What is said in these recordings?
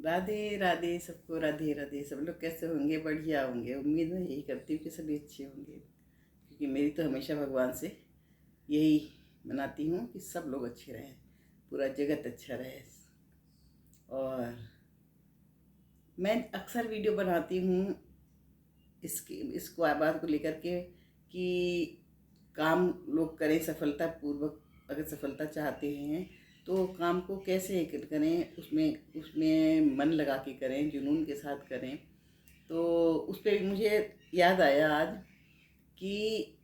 राधे राधे सबको, राधे राधे। सब लोग कैसे होंगे? बढ़िया होंगे। उम्मीद मैं यही करती हूँ कि सभी अच्छे होंगे, क्योंकि मेरी तो हमेशा भगवान से यही मनाती हूँ कि सब लोग अच्छे रहें, पूरा जगत अच्छा रहे। और मैं अक्सर वीडियो बनाती हूँ इसकी इसको बात को लेकर के कि काम लोग करें सफलतापूर्वक। अगर सफलता चाहते हैं तो काम को कैसे करें, उसमें उसमें मन लगा के करें, जुनून के साथ करें। तो उस पर मुझे याद आया आज कि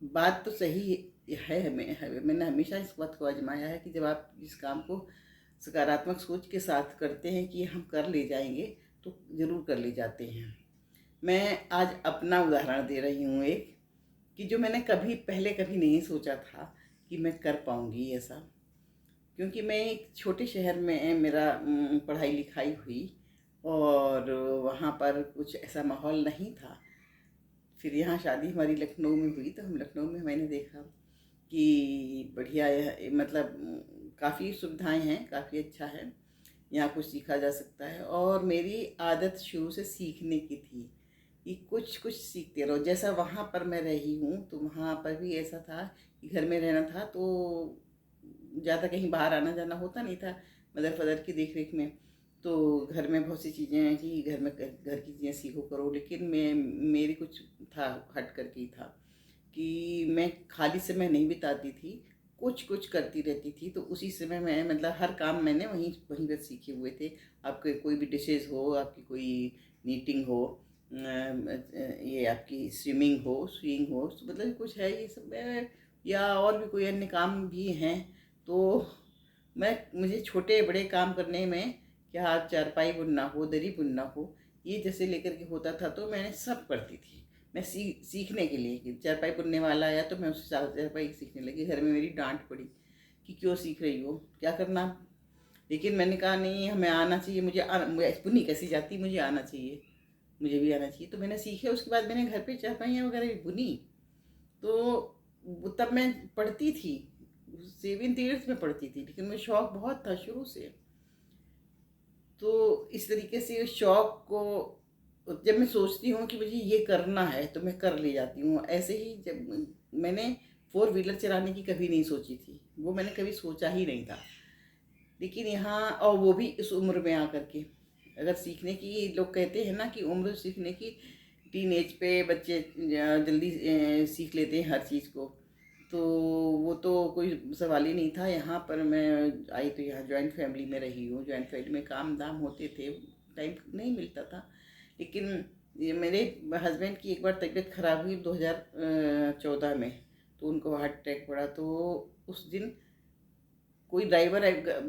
बात तो सही मैंने हमेशा इस बात को आजमाया है कि जब आप जिस काम को सकारात्मक सोच के साथ करते हैं कि हम कर ले जाएंगे, तो ज़रूर कर ले जाते हैं। मैं आज अपना उदाहरण दे रही हूँ एक, कि जो मैंने कभी पहले कभी नहीं सोचा था कि मैं कर पाऊँगी ऐसा। क्योंकि मैं एक छोटे शहर में मेरा पढ़ाई लिखाई हुई, और वहाँ पर कुछ ऐसा माहौल नहीं था। फिर यहाँ शादी हमारी लखनऊ में हुई, तो हम लखनऊ में मैंने देखा कि बढ़िया मतलब काफ़ी सुविधाएं हैं, काफ़ी अच्छा है, यहाँ कुछ सीखा जा सकता है। और मेरी आदत शुरू से सीखने की थी कि कुछ कुछ सीखते रहो। जैसा वहाँ पर मैं रही हूँ, तो वहाँ पर भी ऐसा था कि घर में रहना था, तो ज़्यादा कहीं बाहर आना जाना होता नहीं था मदर फादर की देख रेख में। तो घर में बहुत सी चीज़ें हैं कि घर में घर की चीज़ें सीखो करो, लेकिन मैं मेरी कुछ था, हट कर के ही था कि मैं खाली समय नहीं बिताती थी, कुछ कुछ करती रहती थी। तो उसी समय मैं मतलब हर काम मैंने वहीं वहीं पर सीखे हुए थे। आपके कोई भी डिशेज़ हो, आपकी कोई नीटिंग हो, ये आपकी स्विंग हो, तो मतलब कुछ है ये सब या और भी कोई अन्य काम भी हैं। तो मुझे छोटे बड़े काम करने में, क्या चारपाई बुनना हो, दरी बुनना हो, ये जैसे लेकर के होता था, तो मैंने सब करती थी। मैं सीखने के लिए कि चारपाई बुनने वाला आया तो मैं उससे चारपाई सीखने लगी। घर में मेरी डांट पड़ी कि क्यों सीख रही हो, क्या करना। लेकिन मैंने कहा नहीं, हमें आना चाहिए, मुझे बुनी कैसी जाती, मुझे आना चाहिए, मुझे भी आना चाहिए। तो मैंने सीखे, उसके बाद मैंने घर पे चारपाइयाँ वगैरह भी बुनी। तो तब मैं पढ़ती थी, 7th 8th में पढ़ती थी, लेकिन मुझे शौक बहुत था शुरू से। तो इस तरीके से शौक को जब मैं सोचती हूँ कि मुझे ये करना है, तो मैं कर ले जाती हूँ। ऐसे ही जब मैंने 4 व्हीलर चलाने की कभी नहीं सोची थी, वो मैंने कभी सोचा ही नहीं था। लेकिन यहाँ, और वो भी इस उम्र में आकर के, अगर सीखने की लोग कहते हैं ना कि उम्र सीखने की, टीन एज पे बच्चे जल्दी सीख लेते हैं हर चीज़ को। तो वो तो कोई सवाल ही नहीं था। यहाँ पर मैं आई तो यहाँ जॉइंट फैमिली में रही हूँ। जॉइंट फैमिली में काम दाम होते थे, टाइम नहीं मिलता था। लेकिन ये मेरे हस्बैंड की एक बार तबीयत खराब हुई 2014 में, तो उनको हार्ट अटैक पड़ा। तो उस दिन कोई ड्राइवर,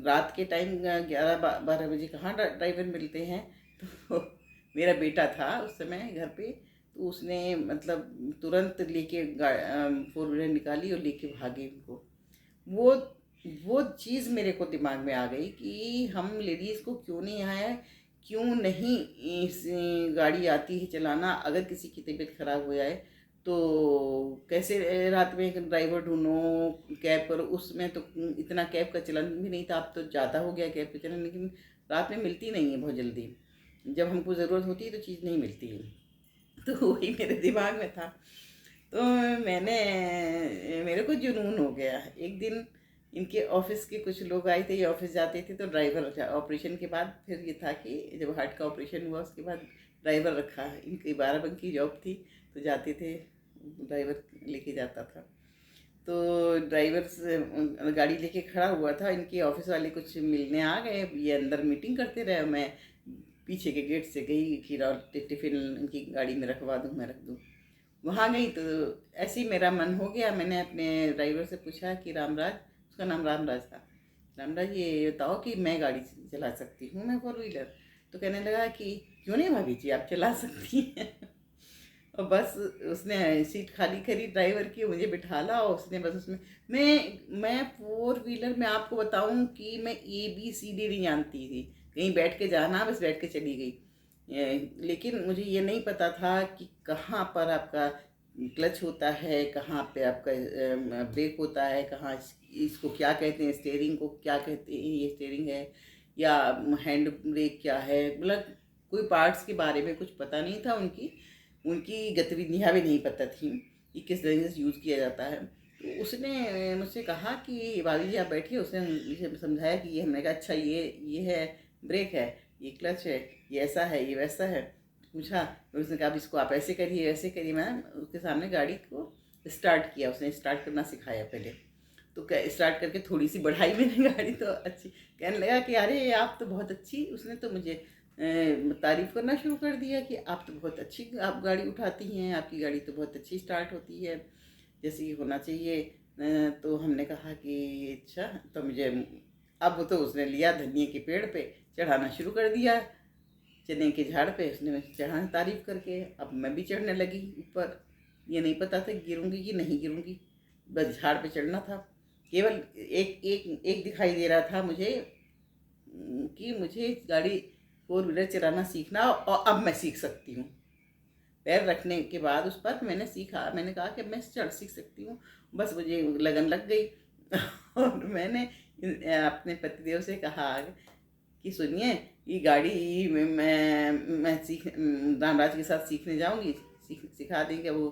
रात के टाइम 11 12 बजे कहाँ ड्राइवर मिलते हैं। तो मेरा बेटा था उस समय घर पे, तो उसने मतलब तुरंत लेके 4 व्हीलर निकाली और लेके भागे उनको। वो वो चीज़ मेरे को दिमाग में आ गई कि हम लेडीज़ को क्यों नहीं आया, क्यों नहीं इस गाड़ी आती है चलाना। अगर किसी की तबीयत खराब हो जाए तो कैसे रात में एक ड्राइवर ढूंढो, कैब करो। उसमें तो इतना कैब का चलन भी नहीं था, अब तो ज़्यादा हो गया कैब का चलन, लेकिन रात में मिलती नहीं है बहुत जल्दी। जब हमको ज़रूरत होती है तो चीज़ नहीं मिलती है। तो वही मेरे दिमाग में था। तो मैंने मेरे को जुनून हो गया। एक दिन इनके ऑफिस के कुछ लोग आए थे, ये ऑफिस जाते थे, तो ड्राइवर ऑपरेशन के बाद फिर ये था कि जब हार्ट का ऑपरेशन हुआ उसके बाद ड्राइवर रखा। इनकी 12 बंक की जॉब थी, तो जाते थे, ड्राइवर लेके जाता था। तो ड्राइवर से गाड़ी लेके खड़ा हुआ था, इनके ऑफिस वाले कुछ मिलने आ गए, ये अंदर मीटिंग करते रहे। मैं पीछे के गेट से गई कि टिफिन इनकी गाड़ी में रखवा दूँ, मैं रख दूँ। वहाँ गई तो ऐसे ही मेरा मन हो गया। मैंने अपने ड्राइवर से पूछा कि रामराज, उसका नाम रामराज था, रामराज ये बताओ कि मैं गाड़ी चला सकती हूँ, मैं 4 व्हीलर। तो कहने लगा कि क्यों नहीं भाभी जी, आप चला सकती हैं। और बस उसने सीट खाली करी ड्राइवर की, मुझे बिठाला, और उसने बस उसमें मैं 4 व्हीलर में आपको बताऊं कि मैं ABCD नहीं जानती थी। कहीं बैठ के जाना, बस बैठ के चली गई। लेकिन मुझे ये नहीं पता था कि कहाँ पर आपका क्लच होता है, कहाँ पे आपका ब्रेक होता है, कहाँ इसको क्या कहते हैं, स्टेयरिंग को क्या कहते हैं, ये स्टेयरिंग है या हैंड ब्रेक क्या है, मतलब कोई पार्ट्स के बारे में कुछ पता नहीं था। उनकी उनकी गतिविधियाँ भी नहीं पता थी कि किस तरीके से यूज़ किया जाता है। तो उसने मुझसे कहा कि भाभी जी आप बैठिए। उसने मुझे समझाया कि ये, हमने कहा अच्छा ये है ब्रेक है, ये क्लच है, ये ऐसा है, ये वैसा है। पूछा तो उसने कहा अब इसको आप ऐसे करिए वैसे करिए। मैं उसके सामने गाड़ी को स्टार्ट किया, उसने स्टार्ट करना सिखाया पहले। तो स्टार्ट करके थोड़ी सी बढ़ाई मैंने गाड़ी, तो अच्छी कहने लगा कि अरे आप तो बहुत अच्छी। उसने तो मुझे तारीफ़ करना शुरू कर दिया कि आप तो बहुत अच्छी आप गाड़ी उठाती हैं, आपकी गाड़ी तो बहुत अच्छी स्टार्ट होती है, जैसे कि होना चाहिए। तो हमने कहा कि अच्छा। तो मुझे अब तो उसने लिया धनिए के पेड़ पे चढ़ाना शुरू कर दिया, चने के झाड़ पे उसने मुझे चढ़ाना तारीफ़ करके। अब मैं भी चढ़ने लगी ऊपर। ये नहीं पता था गिरूंगी कि नहीं गिरूंगी, बस झाड़ पे चढ़ना था। केवल एक एक एक दिखाई दे रहा था मुझे कि मुझे गाड़ी फोर व्हीलर चलाना सीखना और अब मैं सीख सकती हूँ। पैर रखने के बाद उस पर मैंने सीखा, मैंने कहा कि मैं चढ़ सीख सकती हूँ। बस मुझे लगन लग गई और मैंने अपने पतिदेव से कहा कि सुनिए ये गाड़ी मैं सीख रामराज के साथ सीखने जाऊँगी, सिखा देंगे वो।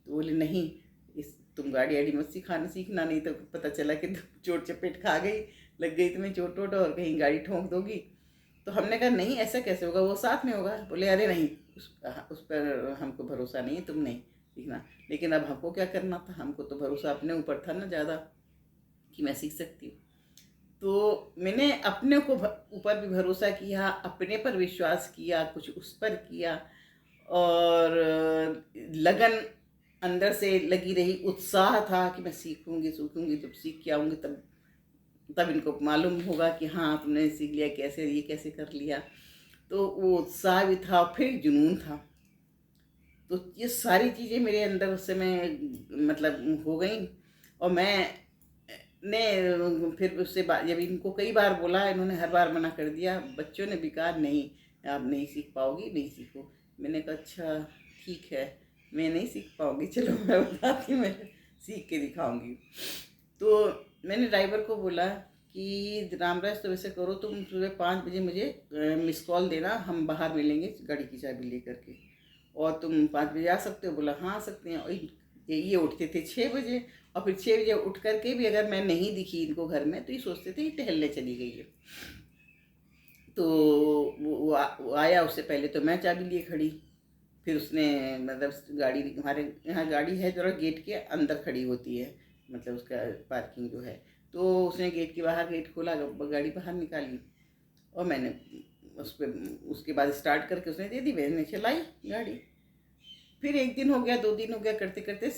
तो बोले नहीं, इस तुम गाड़ी आड़ी मत सीखना नहीं तो पता चला कि तुम चोट चपेट खा गई, लग गई तुम्हें चोट वोट और कहीं गाड़ी ठोंक दोगी। तो हमने कहा नहीं ऐसा कैसे होगा, वो साथ में होगा। बोले अरे नहीं, उस पर हमको भरोसा नहीं है, तुम नहीं सीखना। लेकिन अब हमको क्या करना था, हमको तो भरोसा अपने ऊपर था ना ज़्यादा कि मैं सीख सकती हूँ। तो मैंने अपने को ऊपर भी भरोसा किया, अपने पर विश्वास किया, कुछ उस पर किया और लगन अंदर से लगी रही, उत्साह था कि मैं सीखूंगी जब सीख के आऊँगी तब तब इनको मालूम होगा कि हाँ तुमने सीख लिया, कैसे ये कैसे कर लिया। तो वो उत्साह भी था, फिर जुनून था। तो ये सारी चीज़ें मेरे अंदर उस समय मतलब हो गई। और मैं ने फिर उससे जब इनको कई बार बोला, इन्होंने हर बार मना कर दिया। बच्चों ने भी कहा नहीं आप नहीं सीख पाओगी, नहीं सीखो। मैंने कहा अच्छा ठीक है, मैं नहीं सीख पाऊँगी, चलो मैं बताती, मैं सीख के दिखाऊँगी। तो मैंने ड्राइवर को बोला कि रामराज तो वैसे करो, तुम सुबह 5 बजे मुझे मिस कॉल देना, हम बाहर मिलेंगे गाड़ी की चाबी लेकर के, और तुम 5 बजे आ सकते हो। बोला हाँ आ सकते हैं। और ये उठते थे 6 बजे, और फिर 6 बजे उठ करके भी अगर मैं नहीं दिखी इनको घर में तो ये सोचते थे कि टहलने चली गई है। तो वो आया, उससे पहले तो मैं चाबी लिए खड़ी। फिर उसने मतलब गाड़ी, हमारे यहाँ गाड़ी है जरा गेट के अंदर खड़ी होती है, मतलब उसका पार्किंग जो है। तो उसने गेट के बाहर गेट खोला, गाड़ी बाहर निकाली और मैंने उस पर उसके बाद स्टार्ट करके उसने दे दी, मैंने चलाई गाड़ी। फिर 1 दिन हो गया, 2 दिन हो गया, करते करते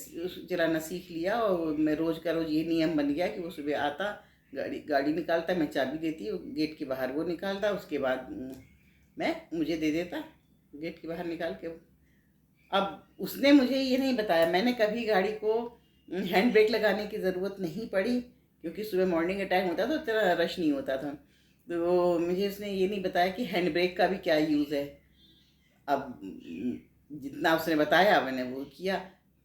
चलाना सीख लिया। और मैं रोज़ का रोज़ ये नियम बन गया कि वो सुबह आता, गाड़ी गाड़ी निकालता, मैं चाबी देती, गेट के बाहर वो निकालता, उसके बाद मैं मुझे दे देता गेट के बाहर निकाल के। अब उसने मुझे ये नहीं बताया, मैंने कभी गाड़ी को हैंड ब्रेक लगाने की ज़रूरत नहीं पड़ी, क्योंकि सुबह मॉर्निंग का टाइम होता था तो इतना रश नहीं होता था। तो मुझे उसने ये नहीं बताया कि हैंड ब्रेक का भी क्या यूज़ है। अब जितना उसने बताया मैंने वो किया।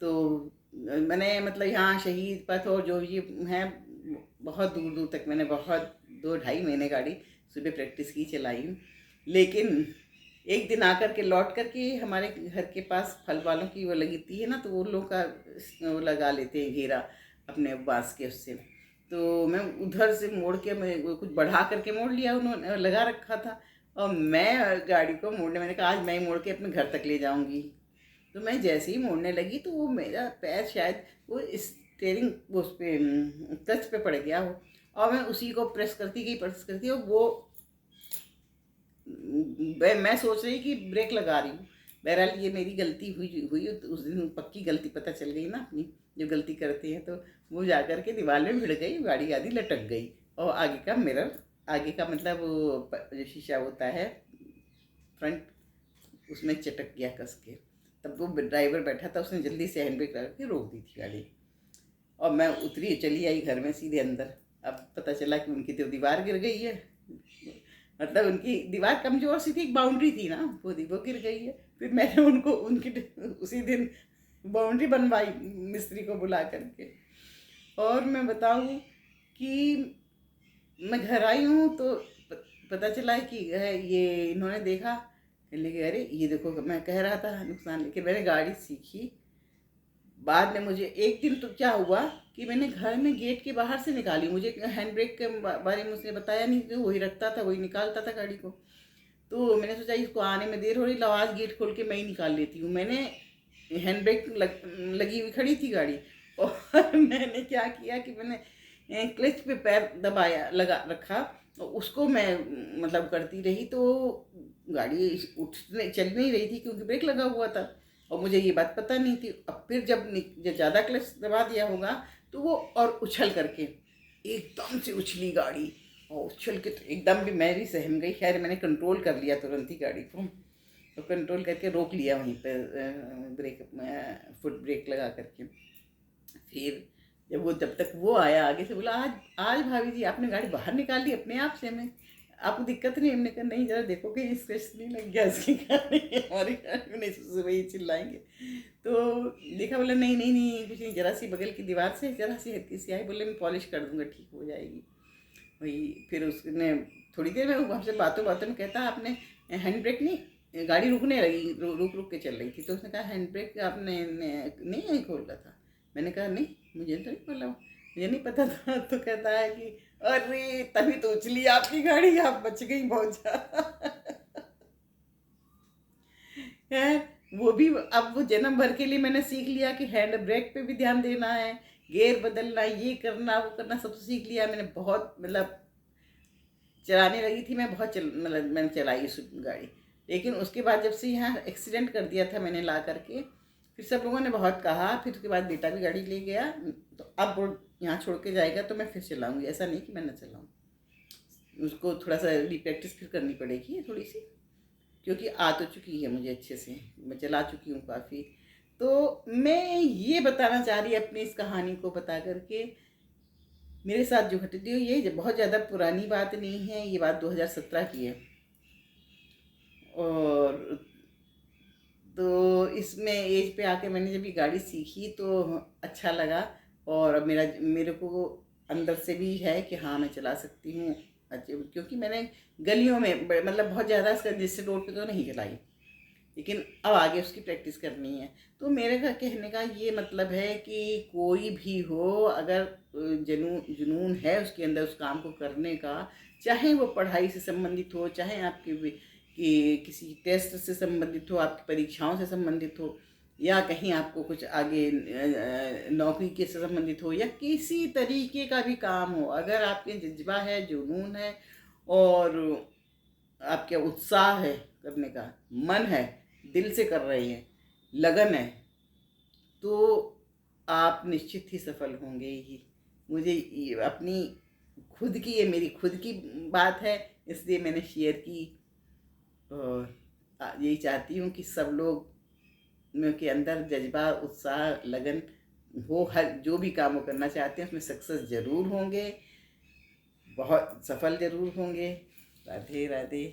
तो मैंने मतलब यहाँ शहीद पथ और जो ये है बहुत दूर दूर तक मैंने बहुत 2-2.5 महीने गाड़ी सुबह प्रैक्टिस की, चलाई। लेकिन एक दिन आकर के लौट कर के हमारे घर के पास फल वालों की वो लगती है ना, तो वो लोगों का वो लगा लेते हैं घेरा अपने बांस के उससे। तो मैं उधर से मोड़ के, मैं कुछ बढ़ा करके मोड़ लिया, उन्होंने लगा रखा था। और मैं गाड़ी को मोड़ने, मैंने कहा आज मैं ही मोड़ के अपने घर तक ले जाऊंगी। तो मैं जैसे ही मोड़ने लगी तो वो मेरा पैर शायद वो स्टेयरिंग उस पर क्लच पे पड़ गया हो, और मैं उसी को प्रेस करती और वो मैं सोच रही कि ब्रेक लगा रही हूँ। बहरहाल ये मेरी गलती हुई हुई तो उस दिन पक्की गलती पता चल गई ना अपनी, जो गलती करते हैं। तो वो जा कर के दीवार में भिड़ गई, गाड़ी आधी लटक गई, और आगे का मिरर, आगे का मतलब वो जो शीशा होता है फ्रंट, उसमें चटक गया कस के। तब वो ड्राइवर बैठा था, उसने जल्दी से हैंड ब्रेक लगा के रोक दी थी गाड़ी, और मैं उतरी, चली आई घर में सीधे अंदर। अब पता चला कि उनकी तो दीवार गिर गई है, मतलब उनकी दीवार कमजोर सी थी, एक बाउंड्री थी ना, वो गिर गई है। फिर मैंने उनको उनकी उसी दिन बाउंड्री बनवाई मिस्त्री को बुला करके। और मैं बताऊं कि मैं घर आई हूँ तो पता चला कि ये इन्होंने देखा, कहने लगे अरे ये देखो, मैं कह रहा था नुकसान, लेकिन मैंने गाड़ी सीखी। बाद में मुझे एक दिन तो क्या हुआ कि मैंने घर में गेट के बाहर से निकाली, मुझे हैंड ब्रेक के बारे में उसने बताया नहीं, तो वही रखता था, वही निकालता था गाड़ी को। तो मैंने सोचा इसको आने में देर हो रही, लो आज गेट खोल के मैं ही निकाल लेती हूँ। मैंने हैंड ब्रेक लगी हुई खड़ी थी गाड़ी, और मैंने क्या किया कि मैंने क्लच पे पैर दबाया, लगा रखा, और उसको मैं मतलब करती रही, तो गाड़ी उठने चल नहीं रही थी क्योंकि ब्रेक लगा हुआ था, और मुझे ये बात पता नहीं थी। अब फिर जब ज़्यादा क्लच दबा दिया होगा तो वो और उछल करके एकदम से उछली गाड़ी, और उछल के तो एकदम भी मैं भी सहम गई। खैर मैंने कंट्रोल कर लिया तुरंत ही गाड़ी को, तो कंट्रोल करके रोक लिया वहीं पर ब्रेक, फुट ब्रेक लगा करके। फिर जब तक वो आया आगे से, बोला आज आज भाभी जी आपने गाड़ी बाहर निकाल ली अपने आप से, हमें आपको दिक्कत नहीं? हमने कहा नहीं, जरा देखो कि स्क्रैच नहीं लग गया इसकी गाड़ी, हमारी गाड़ी में, नहीं सुबह वही चिल्लाएंगे। तो देखा, बोला नहीं नहीं नहीं कुछ नहीं, जरा सी बगल की दीवार से जरा सी हल्की सी आई, बोले मैं पॉलिश कर दूंगा, ठीक हो जाएगी। वही फिर उसने थोड़ी देर में हमसे बातों बातों में कहता, आपने हैंड ब्रेक नहीं, गाड़ी रुकने लगी, रुक रुक के चल रही थी, तो उसने कहा हैंड ब्रेक आपने नहीं खोला था? मैंने कहा नहीं, मुझे तो नहीं खोला, मुझे नहीं पता था। तो कहता है कि अरे तभी तो उछली आपकी गाड़ी, आप बच गई बहुत ज़्यादा। है वो भी, अब वो जन्म भर के लिए मैंने सीख लिया कि हैंड ब्रेक पे भी ध्यान देना है, गियर बदलना, ये करना वो करना, सब सीख लिया मैंने। बहुत मतलब चलाने लगी थी मैं, बहुत मतलब मैंने चलाई उस गाड़ी। लेकिन उसके बाद जब से यहाँ एक्सीडेंट कर दिया था मैंने ला करके, फिर सब लोगों ने बहुत कहा, फिर उसके बाद बेटा भी गाड़ी ले गया, तो अब वो यहाँ छोड़ के जाएगा तो मैं फिर चलाऊँगी, ऐसा नहीं कि मैं न चलाऊँ। उसको थोड़ा सा प्रैक्टिस फिर करनी पड़ेगी थोड़ी सी, क्योंकि आ तो चुकी है मुझे अच्छे से, मैं चला चुकी हूँ काफ़ी। तो मैं ये बताना चाह रही अपनी इस कहानी को बता करके, मेरे साथ जो घटी थी ये बहुत ज़्यादा पुरानी बात नहीं है, ये बात 2017 की है। और तो इसमें एज पे आके मैंने जब ये गाड़ी सीखी तो अच्छा लगा, और अब मेरे को अंदर से भी है कि हाँ मैं चला सकती हूँ अच्छे, क्योंकि मैंने गलियों में मतलब बहुत ज़्यादा कंजेस्टेड रोड पे तो नहीं चलाई, लेकिन अब आगे उसकी प्रैक्टिस करनी है। तो मेरे का कहने का ये मतलब है कि कोई भी हो, अगर जुनून है उसके अंदर उस काम को करने का, चाहे वो पढ़ाई से संबंधित हो, चाहे आपके कि किसी टेस्ट से संबंधित हो, आपकी परीक्षाओं से संबंधित हो, या कहीं आपको कुछ आगे नौकरी के से संबंधित हो, या किसी तरीके का भी काम हो, अगर आपके जज्बा है, जुनून है, और आपका उत्साह है करने का, मन है, दिल से कर रहे हैं, लगन है, तो आप निश्चित ही सफल होंगे ही। मुझे अपनी खुद की, ये मेरी खुद की बात है, इसलिए मैंने शेयर की। और यही चाहती हूँ कि सब लोग के अंदर जज्बा, उत्साह, लगन हो, हर जो भी काम वो करना चाहते हैं उसमें सक्सेस ज़रूर होंगे, बहुत सफल ज़रूर होंगे। राधे राधे।